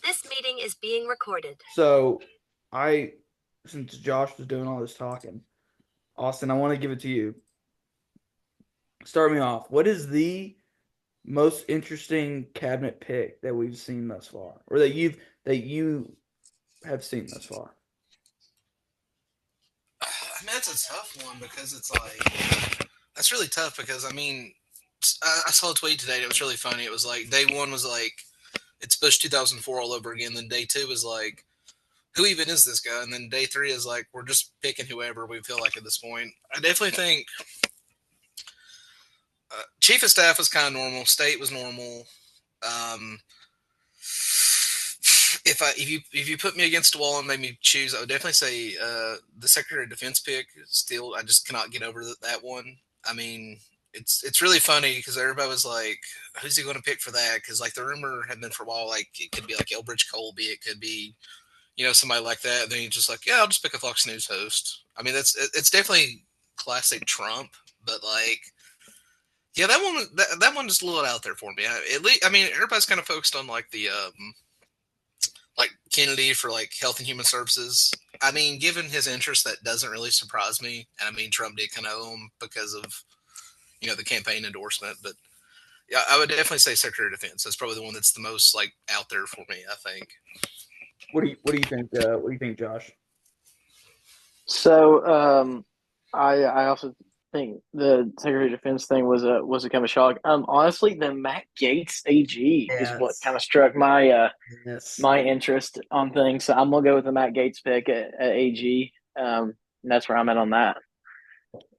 This meeting is being recorded. So, I, since Josh was doing all this talking, Austin, I want to give it to you. Start me off. What is the most interesting cabinet pick that we've seen thus far, or that you have seen thus far? I mean, that's a tough one because it's like that's really tough because I saw a tweet today. And it was really funny. It was like day one was like it's Bush 2004 all over again. Then day two was like who even is this guy? And then day three is like we're just picking whoever we feel like at this point. I definitely think chief of staff was kind of normal. State was normal. Um, if you put me against a wall and made me choose, I would definitely say the Secretary of Defense pick. Still, I just cannot get over that one. I mean, it's really funny because everybody was like, "Who's he going to pick for that?" Because like the rumor had been for a while, like it could be like Elbridge Colby, it could be somebody like that. And then he's just like, "Yeah, I'll just pick a Fox News host." I mean, it's definitely classic Trump, but like. Yeah, that one is a little out there for me. I mean, everybody's kind of focused on like the like Kennedy for like health and human services. I mean, given his interest, that doesn't really surprise me. And I mean, Trump did kind of owe him because of the campaign endorsement. But yeah, I would definitely say Secretary of Defense. That's probably the one that's the most like out there for me. I think. What do you think? What do you think, Josh? So, I also think the Secretary of Defense thing was a kind of a shock. Honestly, the Matt Gates AG is what Yes. kind of struck Yes. my interest on things. So I'm gonna go with the Matt Gates pick at AG. And that's where I'm at on that.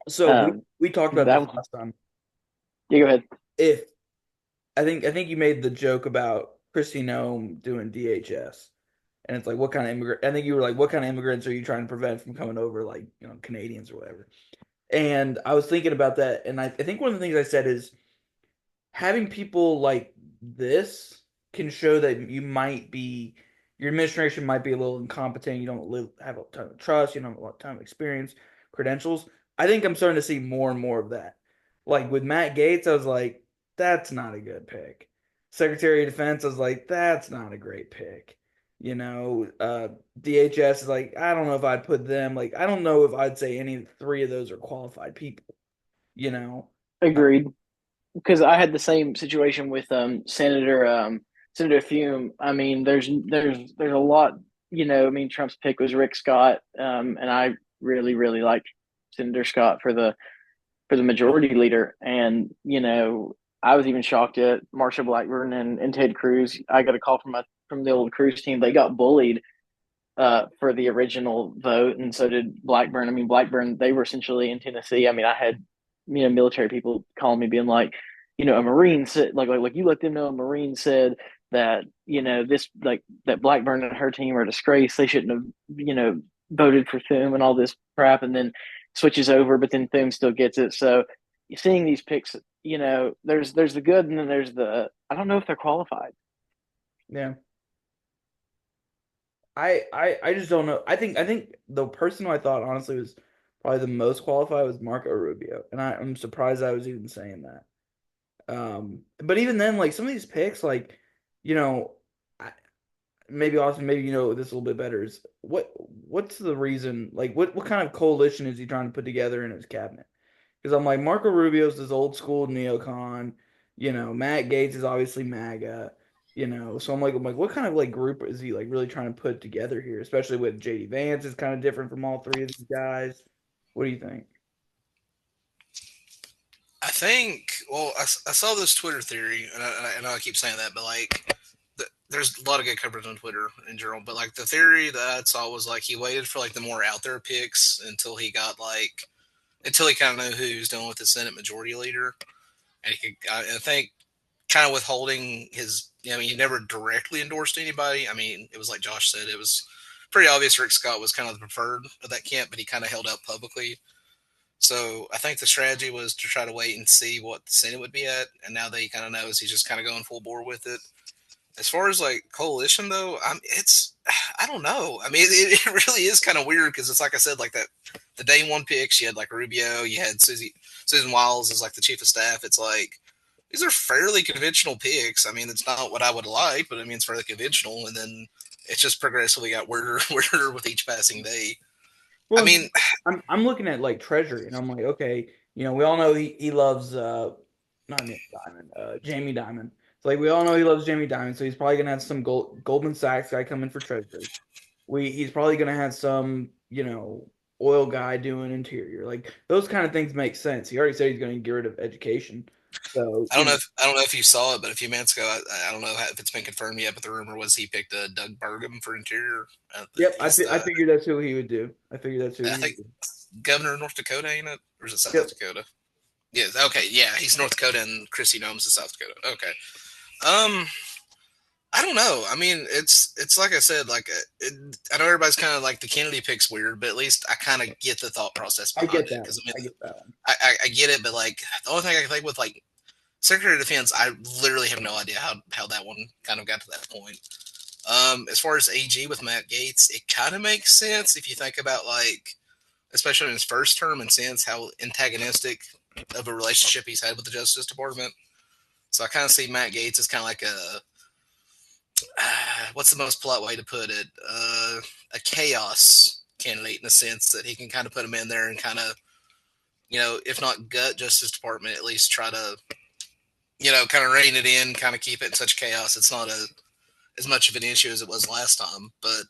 So we Um, we talked about that this one, last time. yeah, go ahead. If I think you made the joke about Christy Nome doing DHS. And it's like, what kind of immigrant? I think you were like, what kind of immigrants are you trying to prevent from coming over, like, Canadians or whatever? And I was thinking about that, and I think one of the things I said is having people like this can show that your administration might be a little incompetent. You don't have a ton of trust. You don't have a ton of experience, credentials. I think I'm starting to see more and more of that. Like with Matt Gates, I was like, that's not a good pick. Secretary of Defense, I was like, that's not a great pick. You know, DHS is like, I don't know if I'd put them. Like, I don't know if I'd say any three of those are qualified people. You know, Agreed. Because I had the same situation with Senator Fume. I mean, there's a lot. I mean, Trump's pick was Rick Scott, and I really liked Senator Scott for the majority leader. And I was even shocked at Marsha Blackburn and Ted Cruz. I got a call from the old Cruz team. They got bullied for the original vote, and so did Blackburn. I mean, Blackburn, they were essentially in Tennessee. I mean, I had military people calling me, being like, a Marine said, like you let them know a Marine said that this, like, that Blackburn and her team are a disgrace. They shouldn't have voted for Thune and all this crap, and then switches over, but then Thune still gets it. So seeing these picks, there's the good, and then there's the I don't know if they're qualified. yeah. I just don't know. I think the person who I thought honestly was probably the most qualified was Marco Rubio, and I'm surprised I was even saying that. But even then, like some of these picks, like you know, I, maybe Austin, maybe you know this a little bit better. Is what's the reason? Like, what kind of coalition is he trying to put together in his cabinet? Because I'm like Marco Rubio's this old school neocon. Matt Gates is obviously MAGA. So I'm like, what kind of like group is he like really trying to put together here? Especially with JD Vance is kind of different from all three of these guys. What do you think? I think. Well, I saw this Twitter theory, and I know I keep saying that, but like, there's a lot of good coverage on Twitter in general. But like, the theory that I saw was like he waited for like the more out there picks until he kind of knew who he was dealing with the Senate Majority Leader, and he could. I think kind of withholding his. I mean, he never directly endorsed anybody. I mean, it was like Josh said, it was pretty obvious Rick Scott was kind of the preferred of that camp, but he kind of held out publicly. So I think the strategy was to try to wait and see what the Senate would be at, and now that he kind of knows, he's just kind of going full bore with it. As far as like coalition though, it's I don't know. I mean, it really is kind of weird because it's like I said, like that the day one picks, you had like Rubio, you had Susan Wiles as like the chief of staff. It's like these are fairly conventional picks. I mean, it's not what I would like, but I mean, it's fairly conventional. And then it's just progressively got weirder, weirder with each passing day. I Well, mean, I'm looking at like Treasury, and I'm like, okay, we all know he loves not Nick Diamond, Jamie Dimon. It's like we all know he loves Jamie Dimon, so he's probably gonna have some Goldman Sachs guy come in for Treasury. He's probably gonna have some oil guy doing interior. Like those kind of things make sense. He already said he's gonna get rid of education. So I don't know if you saw it, but a few minutes ago, I don't know if it's been confirmed yet, but the rumor was he picked Doug Burgum for interior. yep, He's I figured that's who he would do. I figured that's who I he would think do. governor of North Dakota, ain't it, or is it South Yep. Dakota? Yeah, okay, yeah, he's North Dakota, and Chrissy Noem's is South Dakota. Okay, um, I don't know. I mean, it's like I said, I know everybody's kind of like the Kennedy pick's weird, but at least I kind of get the thought process I behind get it that. because I mean, I get that one. I get it, but like the only thing I can think with like Secretary of Defense, I literally have no idea how that one kind of got to that point. As far as AG with Matt Gaetz, it kind of makes sense if you think about like, especially in his first term, and since how antagonistic of a relationship he's had with the Justice Department. So I kind of see Matt Gaetz as kind of like what's the most polite way to put it? A chaos candidate in the sense that he can kind of put him in there and kind of, if not gut Justice Department, at least try to, kind of rein it in, kind of keep it in such chaos. It's not as much of an issue as it was last time, but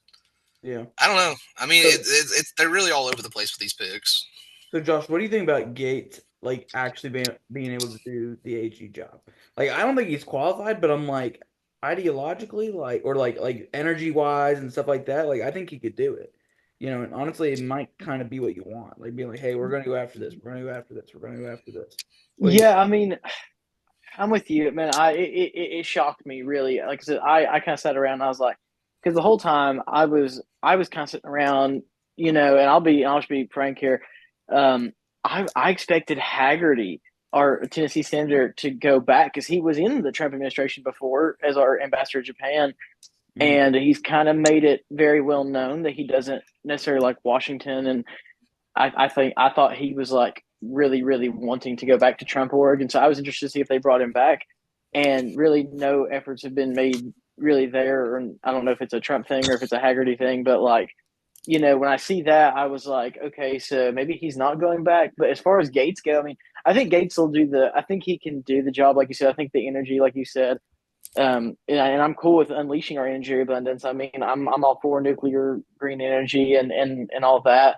Yeah. I don't know. I mean, So, they're really all over the place with these picks. so Josh, what do you think about Gates like actually being able to do the AG job? Like, I don't think he's qualified, but I'm like ideologically, like or like energy wise and stuff like that. Like, I think he could do it. And honestly, it might kind of be what you want. Like being like, hey, we're gonna go after this. We're gonna go after this. We're gonna go after this. What do you? Yeah, I mean, I'm with you, man. It shocked me really. Like I said, I kind of sat around and I was like, because the whole time I was kind of sitting around, and I'll just be frank here. Um, I expected Haggerty, our Tennessee senator, to go back because he was in the Trump administration before as our ambassador to Japan, Mhm. and he's kind of made it very well known that he doesn't necessarily like Washington. And I thought he was like really, really wanting to go back to Trump org. And so I was interested to see if they brought him back. And really, no efforts have been made really there. And I don't know if it's a Trump thing or if it's a Haggerty thing, but like, when I see that, I was like, okay, so maybe he's not going back. But as far as Gates go, I mean, I think Gates will I think he can do the job, like you said. I think the energy, like you said, and I'm cool with unleashing our energy abundance. I mean, I'm all for nuclear green energy and all that.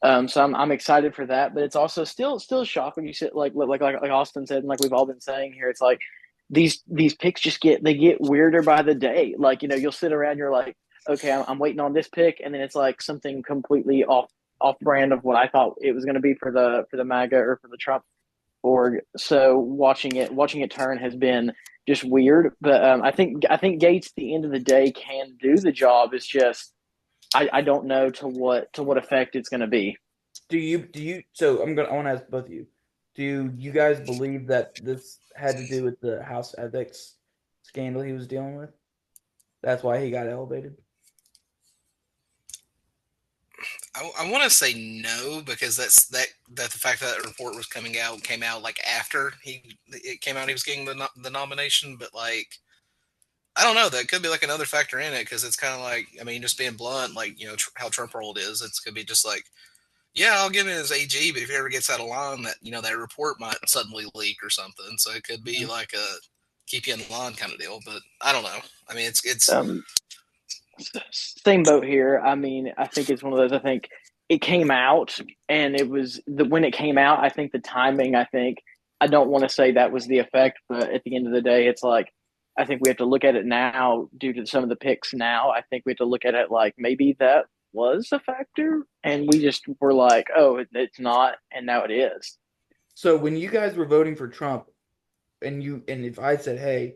So I'm excited for that, but it's also still shocking. You said like Austin said, and like we've all been saying here, it's like these picks just get weirder by the day. Like you'll sit around, you're like, okay, I'm waiting on this pick, and then it's like something completely off brand of what I thought it was going to be for the MAGA or for the Trump org. So watching it turn has been just weird. But I think Gates, at the end of the day, can do the job. It's just I don't know to what effect it's going to be. Do you? So I want to ask both of you. Do you guys believe that this had to do with the House ethics scandal he was dealing with? That's why he got elevated. I want to say no because that the fact that report was came out like after it came out he was getting the nomination, but like I don't know, that could be like another factor in it because it's kind of like, I mean, just being blunt, like how Trump rolled is, it's could be just like, yeah, I'll give him his AG, but if he ever gets out of line, that that report might suddenly leak or something, so it could be like a keep you in line kind of deal, but I don't know. I mean, it's Um, Same boat here. I mean, I think it's one of those. I think it came out, and it was when it came out. I think the timing. I don't want to say that was the effect, but at the end of the day, it's like I think we have to look at it now due to some of the picks. Now, I think we have to look at it like maybe that was a factor, and we just were like, oh, it's not, and now it is. So when you guys were voting for Trump, and if I said, hey,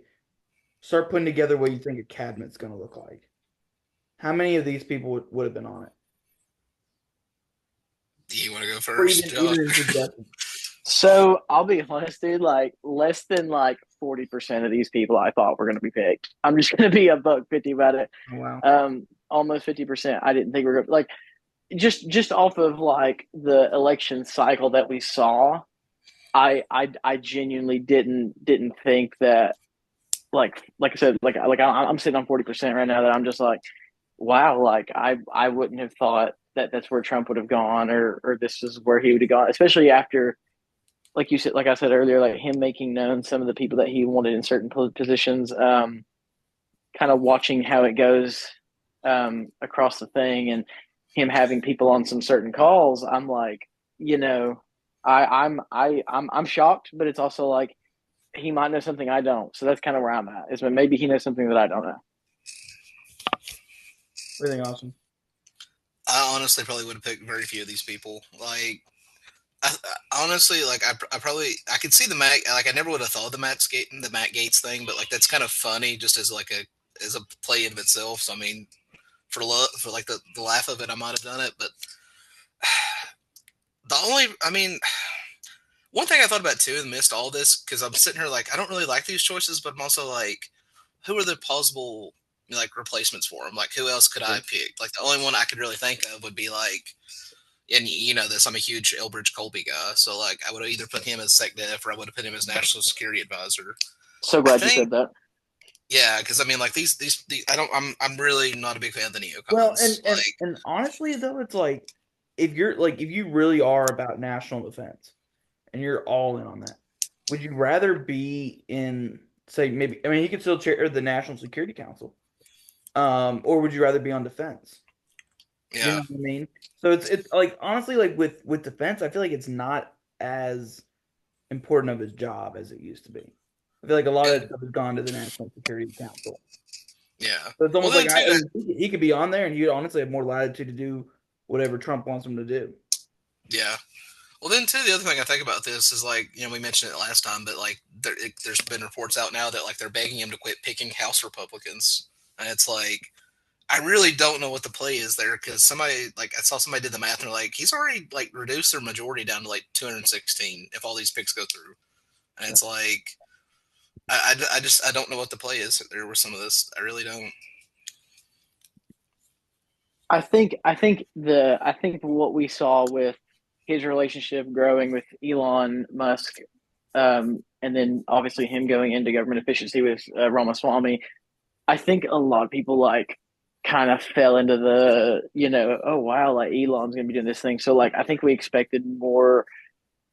start putting together what you think a cabinet's going to look like, how many of these people would have been on it? do you want to go Or first, Josh? even suggestions? So I'll be honest, dude. Like less than like 40% of these people I thought were going to be picked. I'm just going to be a buck 50 about it. Oh, wow. Almost 50%. I didn't think we were gonna, like just off of like the election cycle that we saw. I genuinely didn't think that, like I said, I'm sitting on 40% right now, that I'm just like, wow, like I wouldn't have thought that that's where Trump would have gone, or this is where he would have gone, especially after, like you said, like I said earlier, like him making known some of the people that he wanted in certain positions, kind of watching how it goes across the thing, and him having people on some certain calls. I'm like, you know, I'm shocked, but it's also like he might know something I don't. So that's kind of where I'm at. Is maybe he knows something that I don't know. Everything awesome. I honestly probably would have picked very few of these people. Like, honestly, like I probably I could see the Matt. Like, I never would have thought of the Matt Gates thing, but like that's kind of funny just as like a play in of itself. So I mean, for like the laugh of it, I might have done it. But I mean, one thing I thought about too and missed all this because I'm sitting here like I don't really like these choices, but I'm also like, who are the possible like replacements for him? Like, who else could I pick? Like, the only one I could really think of would be like, and you know this, I'm a huge Elbridge Colby guy, so like I would have either put him as SecDef or I would have put him as National Security Advisor. So I glad you think, said that. yeah, because I mean, like these, I don't, I'm really not a big fan of the neocons. Well, Like, and honestly though, it's like if you really are about national defense and you're all in on that, would you rather be in, say, maybe, I mean, he could still chair the National Security Council, or would you rather be on defense? You yeah, know what I mean? So it's like honestly, like with defense, I feel like it's not as important of his job as it used to be. I feel like a lot of yeah, that stuff has gone to the National Security Council. yeah. So it's Well, almost like then too, he could be on there, and he'd honestly have more latitude to do whatever Trump wants him to do. yeah. Well, then too, the other thing I think about this is like, you know, we mentioned it last time, but like there's been reports out now that like they're begging him to quit picking House Republicans, and it's like I really don't know what the play is there because somebody like I saw somebody did the math and they're like he's already like reduced their majority down to like 216 if all these picks go through, and it's like I just I don't know what the play is there with some of this. I really don't. I think what we saw with his relationship growing with Elon Musk, and then obviously him going into government efficiency with Ramaswamy, I think a lot of people like kind of fell into the, oh wow, like Elon's gonna be doing this thing. So like I think we expected more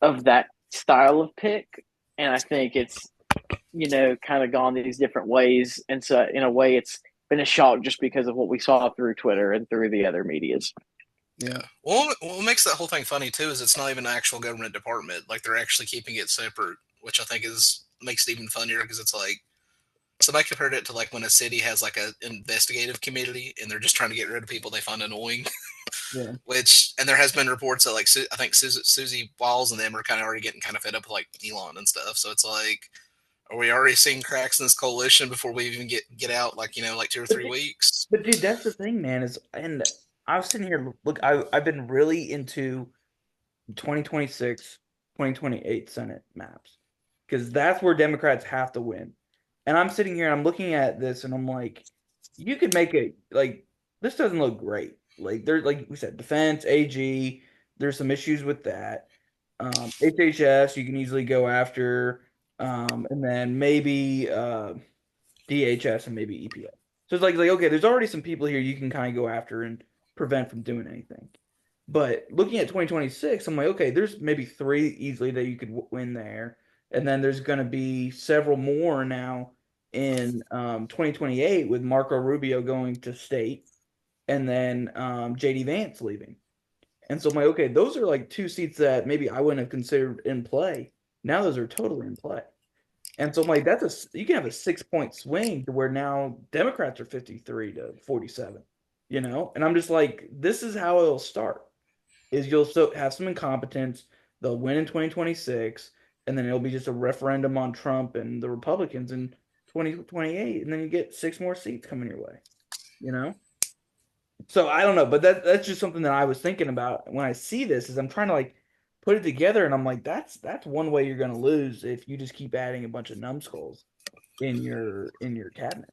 of that style of pick, and I think it's, kind of gone these different ways. And so in a way it's been a shock just because of what we saw through Twitter and through the other medias. Yeah. Well, what makes that whole thing funny too is it's not even an actual government department. Like they're actually keeping it separate, which I think is makes it even funnier because it's like somebody compared it to like when a city has like an investigative committee and they're just trying to get rid of people they find annoying. Yeah. Which and there has been reports that like I think Susie Wiles and them are kind of already getting kind of fed up with like Elon and stuff. So it's like, are we already seeing cracks in this coalition before we even get out? Like like 2 or 3 weeks. But dude, that's the thing, man. And I was sitting here. Look, I've been really into 2026, 2028 Senate maps because that's where Democrats have to win. And I'm sitting here and I'm looking at this and I'm like, you could make it like this doesn't look great. Like there's like we said, defense, AG. There's some issues with that. HHS you can easily go after, and then maybe DHS and maybe EPA. So it's like okay, there's already some people here you can kind of go after and prevent from doing anything. But looking at 2026, I'm like, okay, there's maybe three easily that you could win there, and then there's going to be several more now in 2028 with Marco Rubio going to state, and then JD Vance leaving. And so I'm like, okay, those are like two seats that maybe I wouldn't have considered in play. Now those are totally in play. And so I'm like, you can have a 6 point swing to where now Democrats are 53 to 47, And I'm just like, this is how it'll start. Is you'll still have some incompetence, they'll win in 2026, and then it'll be just a referendum on Trump and the Republicans in 2028, and then you get 6 more seats coming your way, you know? So I don't know, but that's just something that I was thinking about when I see this is I'm trying to like put it together and I'm like that's one way you're gonna lose if you just keep adding a bunch of numbskulls in your cabinet.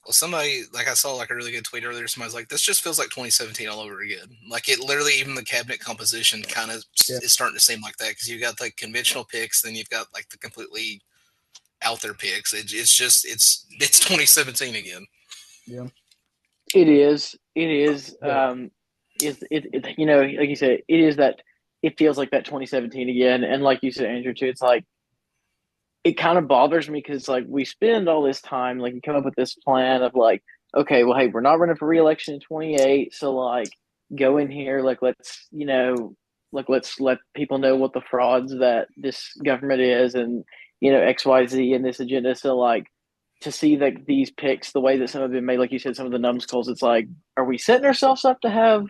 Well, somebody like I saw like a really good tweet earlier. Somebody's like, "This just feels like 2017 all over again." Like it literally, even the cabinet composition kind of Yeah. is starting to seem like that because you've got like conventional picks, then you've got like the completely out there picks. It's just it's 2017 again. Yeah. It is. It is. Yeah. You know, like you said, it is that. It feels like that 2017 again, and like you said, Andrew, too. It's like it kind of bothers me because like we spend all this time, like you come up with this plan of like, okay, well, hey, we're not running for reelection in 28, so like go in here, like let's let's let people know what the frauds that this government is, and XYZ and this agenda. So like to see like these picks, the way that some have been made, like you said, some of the numbskulls, it's like, are we setting ourselves up to have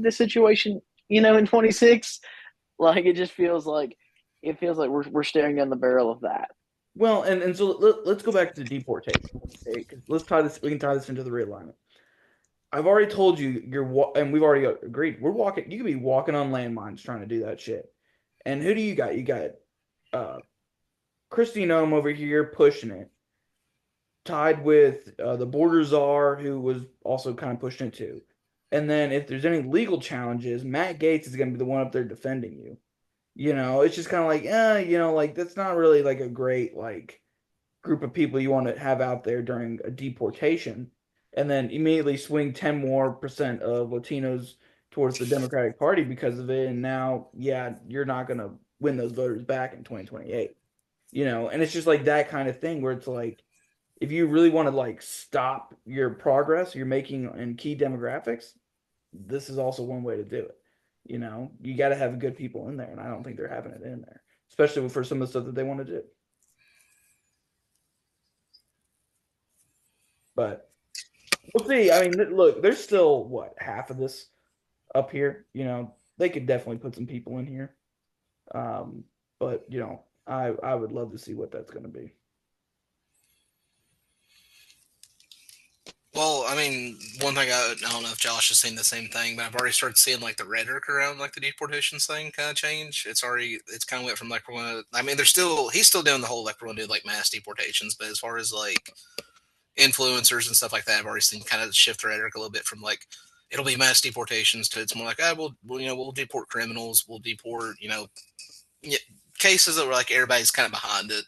this situation, in 26? Like it feels like we're staring down the barrel of that. Well, and so let's go back to deportation. Okay? 'Cause let's tie this. We can tie this into the realignment. I've already told you and we've already agreed. We're walking. You could be walking on landmines trying to do that shit. And who do you got? You got Kristi Noem over here pushing it, tied with the border czar, who was also kind of pushing it too. And then if there's any legal challenges, Matt Gaetz is going to be the one up there defending you. It's just kind of like, like that's not really like a great like group of people you want to have out there during a deportation, and then immediately swing 10% more of Latinos towards the Democratic Party because of it. And now, yeah, you're not going to win those voters back in 2028. And it's just like that kind of thing where it's like, if you really want to like stop your progress you're making in key demographics, this is also one way to do it. You got to have good people in there, and I don't think they're having it in there, especially for some of the stuff that they want to do. But we'll see. I mean, look, there's still what, half of this up here. They could definitely put some people in here. But I would love to see what that's going to be. Well, I mean, one thing I don't know if Josh has seen the same thing, but I've already started seeing like the rhetoric around like the deportations thing kind of change. It's kind of went from like we're going to. I mean, he's still doing the whole like we're going to do like mass deportations, but as far as like influencers and stuff like that, I've already seen kind of shift the rhetoric a little bit from like it'll be mass deportations to it's more like we'll deport criminals, we'll deport cases that were like everybody's kind of behind it.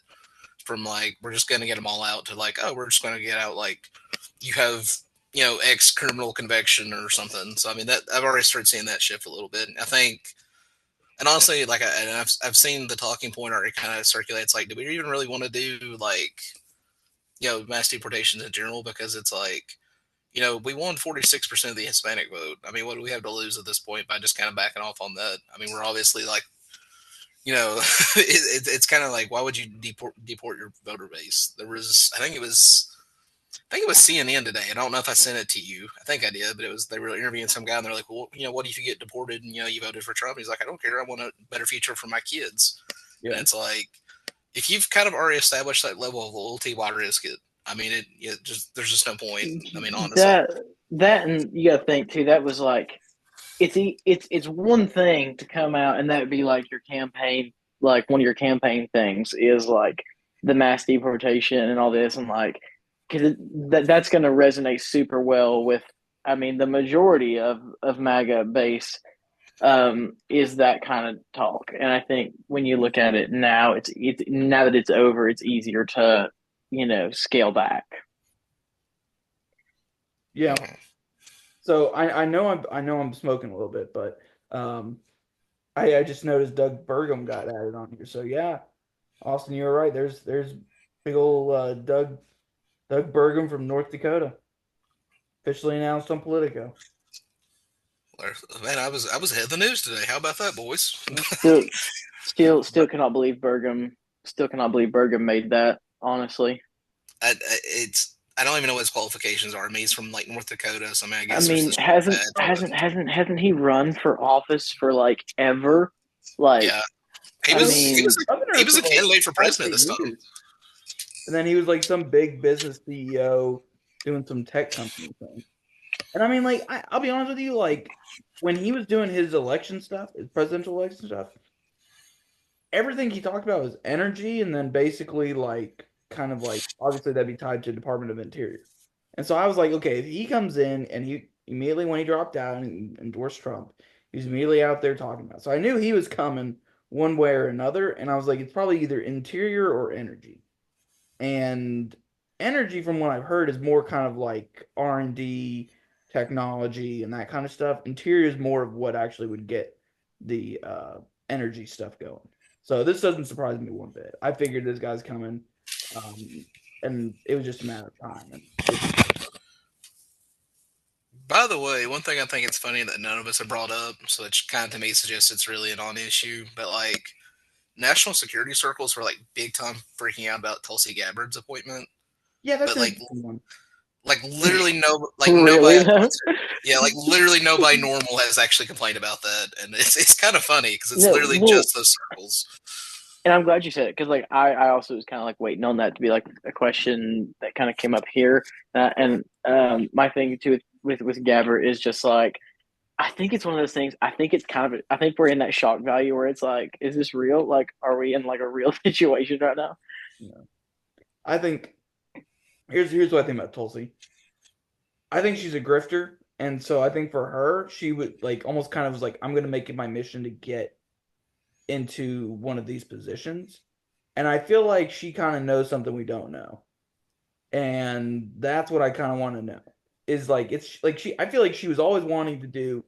From like we're just going to get them all out to like we're just going to get out like you have X criminal conviction or something. So I mean that I've already started seeing that shift a little bit. I think, and honestly, like I've seen the talking point already kind of circulates like, do we even really want to do like mass deportations in general? Because it's like we won 46% of the Hispanic vote. I mean, what do we have to lose at this point by just kind of backing off on that? I mean, we're obviously like it's kind of like, why would you deport your voter base? I think it was CNN today. I don't know if I sent it to you. I think I did, but they were interviewing some guy, and they're like, well, what if you get deported and you voted for Trump? He's like, I don't care. I want a better future for my kids. Yeah. And it's like, if you've kind of already established that level of loyalty, why risk it? I mean, there's just no point. I mean, honestly, that and you got to think too. That was like, it's one thing to come out and that would be like your campaign, like one of your campaign things is like the mass deportation and all this, and like because that's going to resonate super well with, I mean, the majority of MAGA base is that kind of talk. And I think when you look at it now, it's now that it's over, it's easier to scale back. Yeah. So I know I'm smoking a little bit, but I just noticed Doug Burgum got added on here. So yeah, Austin, you were right. There's big old Doug Burgum from North Dakota, officially announced on Politico. Man, I was ahead of the news today. How about that, boys? Still cannot believe Burgum. Still cannot believe Burgum made that. Honestly, I don't even know what his qualifications are. I mean, he's from like North Dakota, so I mean, I guess. I mean, hasn't he run for office for like ever? Like, yeah, he was a candidate for president this time. And then he was like some big business CEO doing some tech company thing. And I mean, like, I'll be honest with you, like, when he was doing his election stuff, his presidential election stuff, everything he talked about was energy, and then basically like kind of like obviously that'd be tied to Department of Interior. And so I was like, okay, if he comes in and he immediately when he dropped out and endorsed Trump, he was immediately out there talking about it. So I knew he was coming one way or another, and I was like, it's probably either interior or energy. And energy, from what I've heard, is more kind of like R&D, technology, and that kind of stuff. Interior is more of what actually would get the energy stuff going. So this doesn't surprise me one bit. I figured this guy's coming, and it was just a matter of time. And By the way, one thing I think it's funny that none of us have brought up, so which kind of to me suggests it's really a non-issue, but like national security circles were like big time freaking out about Tulsi Gabbard's appointment, yeah, that's but an interesting one. like literally Really, nobody though? yeah, like literally nobody normal has actually complained about that, and it's kind of funny because it's No, literally well, just those circles. and I'm glad you said it because like I also was kind of like waiting on that to be like a question that kind of came up here, and my thing too with Gabbard is just like I think it's one of those things. I think it's kind of I think we're in that shock value where it's like, is this real? Like, are we in like a real situation right now? Yeah. I think here's what I think about Tulsi. I think she's a grifter, and so I think for her, she would like almost kind of was like, I'm gonna make it my mission to get into one of these positions. And I feel like she kind of knows something we don't know. And that's what I kind of want to know. Is like it's like I feel like she was always wanting to do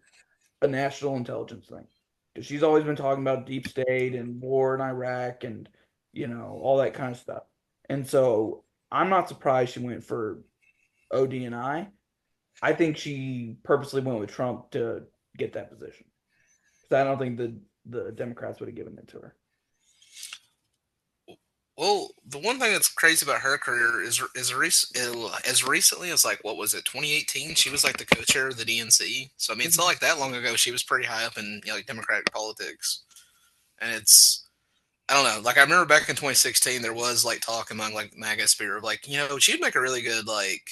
a national intelligence thing. Because she's always been talking about deep state and war in Iraq and all that kind of stuff. And so I'm not surprised she went for ODNI. I think she purposely went with Trump to get that position. Because I don't think the Democrats would have given it to her. Well, the one thing that's crazy about her career is as recently as like what was it 2018, she was like the co-chair of the DNC. So I mean, it's not like that long ago. She was pretty high up in like Democratic politics, and it's I don't know. Like I remember back in 2016, there was like talk among like MAGA sphere of like she'd make a really good like.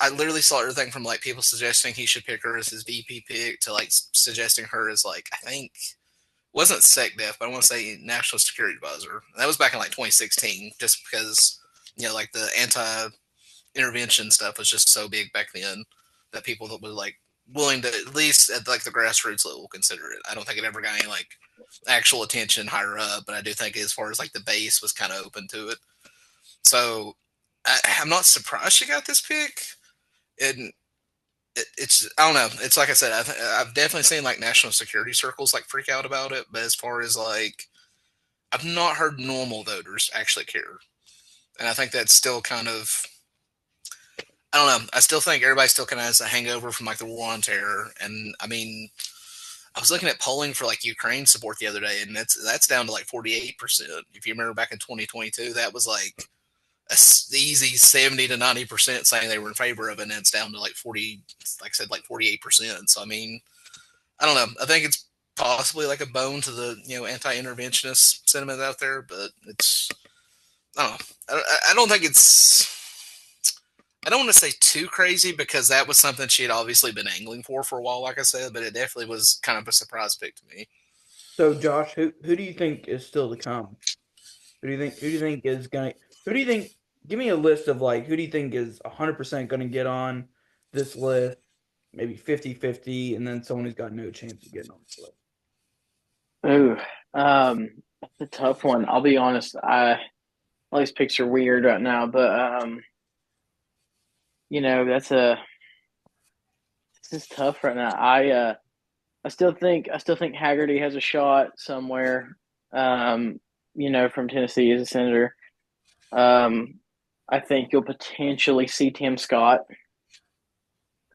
I literally saw everything from like people suggesting he should pick her as his VP pick to like suggesting her as like I think wasn't SecDef, but I want to say National Security Advisor. And that was back in like 2016, just because like the anti-intervention stuff was just so big back then that people that were like willing to at least at like the grassroots level consider it. I don't think it ever got any like actual attention higher up, but I do think as far as like the base was kind of open to it. So I'm not surprised she got this pick, and it's I don't know. It's like I said, I've definitely seen like national security circles like freak out about it, but as far as like I've not heard normal voters actually care, and I think that's still kind of I don't know. I still think everybody still kind of has a hangover from like the war on terror, and I mean, I was looking at polling for like Ukraine support the other day, and that's down to like 48%. If you remember back in 2022, that was like a easy 70 to 90% saying they were in favor of it, and it's down to like 40, like I said, like 48%. So I mean, I don't know. I think it's possibly like a bone to the anti-interventionist sentiment out there, but it's I don't know. I don't think it's. I don't want to say too crazy because that was something she had obviously been angling for a while, like I said, but it definitely was kind of a surprise pick to me. So Josh, who do you think is still to come? Who do you think is gonna who do you think give me a list of like who do you think is 100% gonna get on this list? Maybe 50-50, and then someone who's got no chance of getting on this list. Ooh, that's a tough one. I'll be honest. All these picks are weird right now, but that's this is tough right now. I still think Haggerty has a shot somewhere. From Tennessee as a senator. I think you'll potentially see Tim Scott.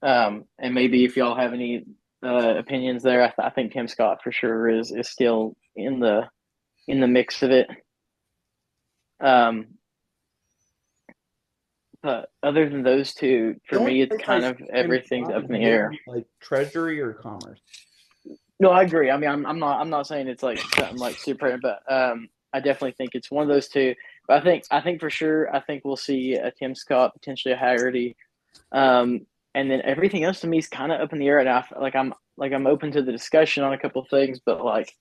And maybe if y'all have any opinions there, I think Tim Scott for sure is still in the mix of it. But other than those two, for me, it's kind of everything's up in the air. Like Treasury or Commerce. No, I agree. I mean, I'm not saying it's like something like super, but I definitely think it's one of those two. But I think for sure, I think we'll see a Tim Scott, potentially a Haggerty, and then everything else to me is kind of up in the air. And I'm open to the discussion on a couple of things, but like,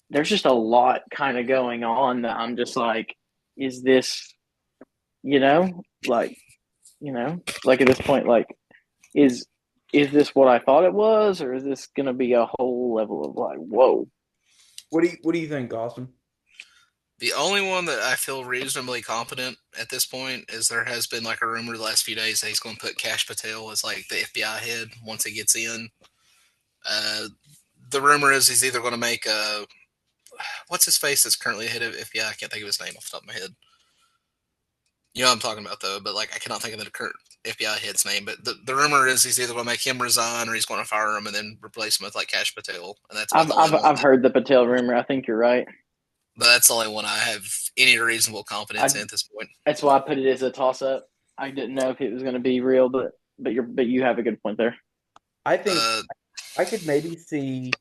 there's just a lot kind of going on that I'm just like, is this, like, like at this point, like is is this what I thought it was, or is this going to be a whole level of like, whoa? What do you think, Austin? The only one that I feel reasonably confident at this point is there has been like a rumor the last few days that he's going to put Cash Patel as like the FBI head once he gets in. Uh, the rumor is he's either going to make a what's his face that's currently head of FBI. I can't think of his name off the top of my head. You know what I'm talking about though, but like I cannot think of the current FBI head's name. But the rumor is he's either going to make him resign or he's going to fire him and then replace him with like Cash Patel, and that's about I've the only I've one. I've heard the Patel rumor. I think you're right. But that's the only one I have any reasonable confidence I in at this point. That's why I put it as a toss up. I didn't know if it was going to be real, but you have a good point there. I think Uh, I could maybe see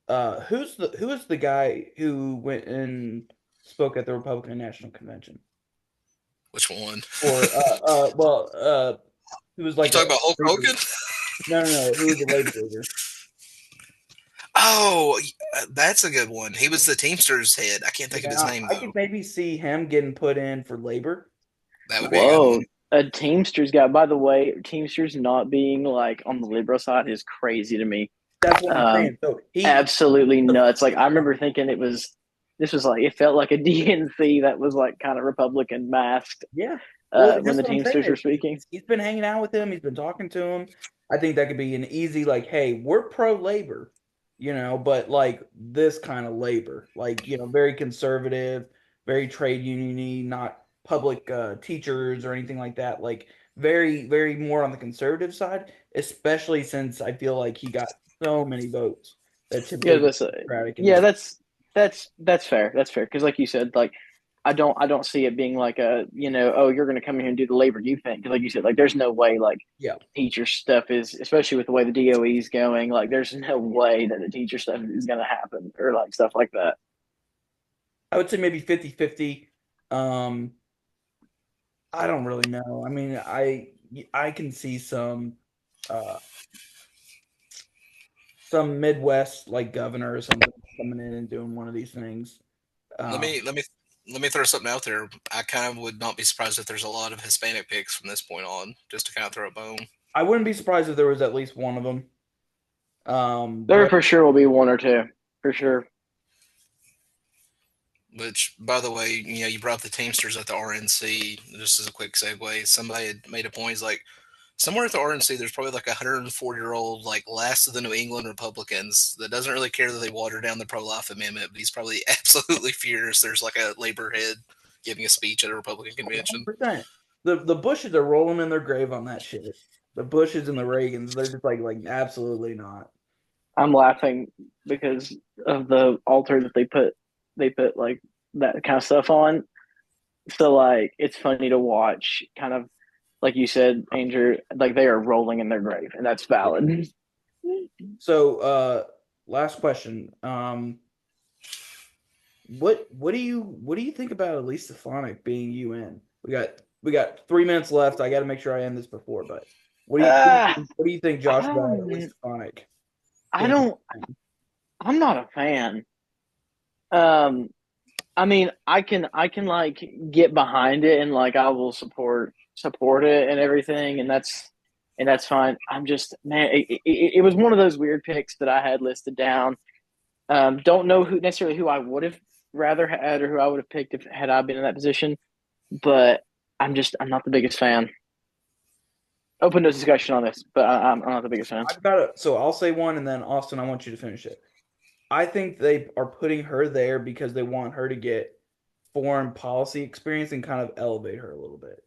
who is the guy who went and spoke at the Republican National Convention? which one? Or who was You like talking about Hulk Hogan? no, who was a labor leader? Oh, that's a good one. He was the Teamsters head. I can't think of his Yeah, name I though. could maybe see him getting put in for labor. That would be a good Whoa, one. a Teamsters guy. By the way, Teamsters not being like on the liberal side is crazy to me. That's what I'm Um, saying. So Absolutely nuts. Like I remember thinking this was like it felt like a DNC that was like kind of Republican masked yeah. Well, when that's the what I'm saying. Teamsters were speaking. He's been hanging out with him. He's been talking to him. I think that could be an easy, like, hey, we're pro labor, but like this kind of labor, like, very conservative, very trade union-y, not public teachers or anything like that. Like, very, very more on the conservative side, especially since I feel like he got so many votes that Yeah, typically Democratic in yeah, this. that's fair. That's fair because, like you said, like I don't see it being like a oh you're going to come here and do the labor you think. 'Cause like you said, like there's no way like Yeah. teacher stuff is, especially with the way the DOE is going, like there's no way that the teacher stuff is going to happen or like stuff like that. I would say maybe 50-50. Um, I don't really know. I mean, I can see uh some Midwest like governor or something coming in and doing one of these things. Let Um, me let me let me throw something out there. I kind of would not be surprised if there's a lot of Hispanic picks from this point on, just to kind of throw a bone. I wouldn't be surprised if there was at least one of them. There But for sure will be one or two for sure. Which, by the way, you brought up the Teamsters at the RNC. Just as a quick segue, somebody had made a point. He's like, somewhere at the RNC, there's probably like a 104-year-old, like last of the New England Republicans that doesn't really care that they water down the pro-life amendment, but he's probably absolutely furious. There's like a labor head giving a speech at a Republican convention. 100%. The Bushes are rolling in their grave on that shit. The Bushes and the Reagans, they're just like absolutely not. I'm laughing because of the altar that they put like that kind of stuff on. So like it's funny to watch kind of like you said, Andrew, like they are rolling in their grave and that's valid. So, last question. What do you think about Elise Stefanik being UN? We got 3 minutes left. I got to make sure I end this before. But what do you think, Josh, about Elise Stefanik? I don't I'm not a fan. Um I mean, I can like get behind it and like I will support it and everything and that's fine. I'm just man, it was one of those weird picks that I had listed down. Don't know who I would have rather had or who I would have picked if had I been in that position, but I'm not the biggest fan. Open to discussion on this, but I'm not the biggest fan. So I'll say one, and then Austin, I want you to finish it. I think they are putting her there because they want her to get foreign policy experience and kind of elevate her a little bit.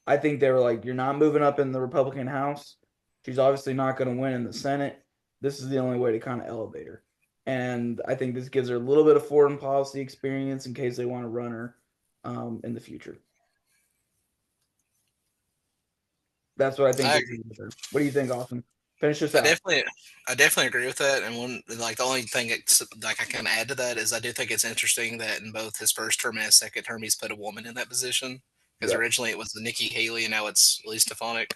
I think they were like, you're not moving up in the Republican House. She's obviously not going to win in the Senate. This is the only way to kind of elevate her. And I think this gives her a little bit of foreign policy experience in case they want to run her in the future. That's what I think. What do you think, Austin? Finish this out. I definitely agree with that. And the only thing like I can add to that is I do think it's interesting that in both his first term and his second term, he's put a woman in that position. Because originally it was the Nikki Haley, and now it's Elise Stefanik.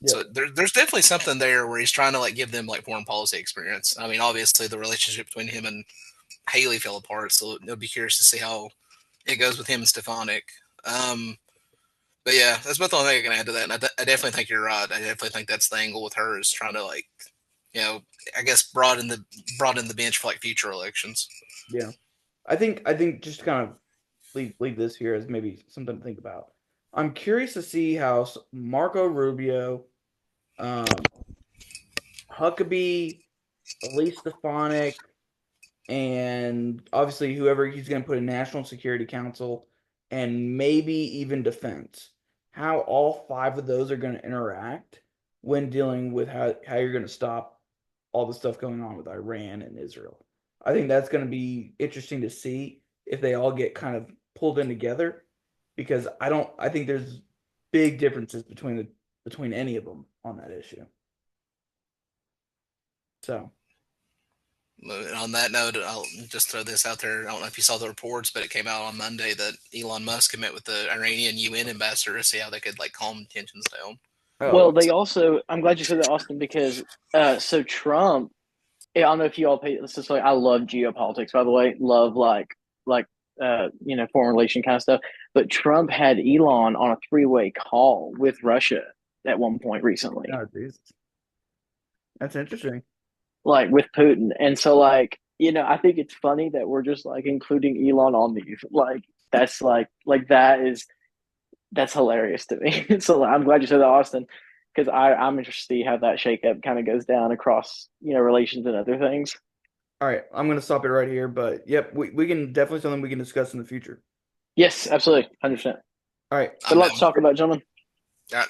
Yep. So there's definitely something there where he's trying to like give them like foreign policy experience. I mean, obviously the relationship between him and Haley fell apart, so it'll be curious to see how it goes with him and Stefanik. But yeah, that's about the only thing I can add to that. And I definitely think you're right. I definitely think that's the angle with her, is trying to, like, I guess broaden the bench for like future elections. Yeah. I think just to kind of leave this here as maybe something to think about. I'm curious to see how Marco Rubio, Huckabee, Elise Stefanik, and obviously whoever he's going to put in National Security Council, and maybe even defense. How all five of those are going to interact when dealing with how you're going to stop all the stuff going on with Iran and Israel. I think that's going to be interesting to see if they all get kind of pulled in together, because I think there's big differences between any of them on that issue. So And on that note, I'll just throw this out there. I don't know if you saw the reports, but it came out on Monday that Elon Musk had met with the Iranian UN ambassador to see how they could like calm tensions down. Well, they also. I'm glad you said that, Austin, because so Trump. I don't know if you all pay. This is like I love geopolitics, by the way. Love foreign relation kind of stuff. But Trump had Elon on a three-way call with Russia at one point recently, oh, that's interesting. like with Putin. And so, like, I think it's funny that we're just like including Elon on these. Like that's hilarious to me. So I'm glad you said that, Austin, because I'm interested to see how that shakeup kind of goes down across relations and other things. All right, I'm going to stop it right here, but yep, we can definitely something we can discuss in the future. Yes, absolutely, 100%. All right. Good luck to talk about, gentlemen. All right.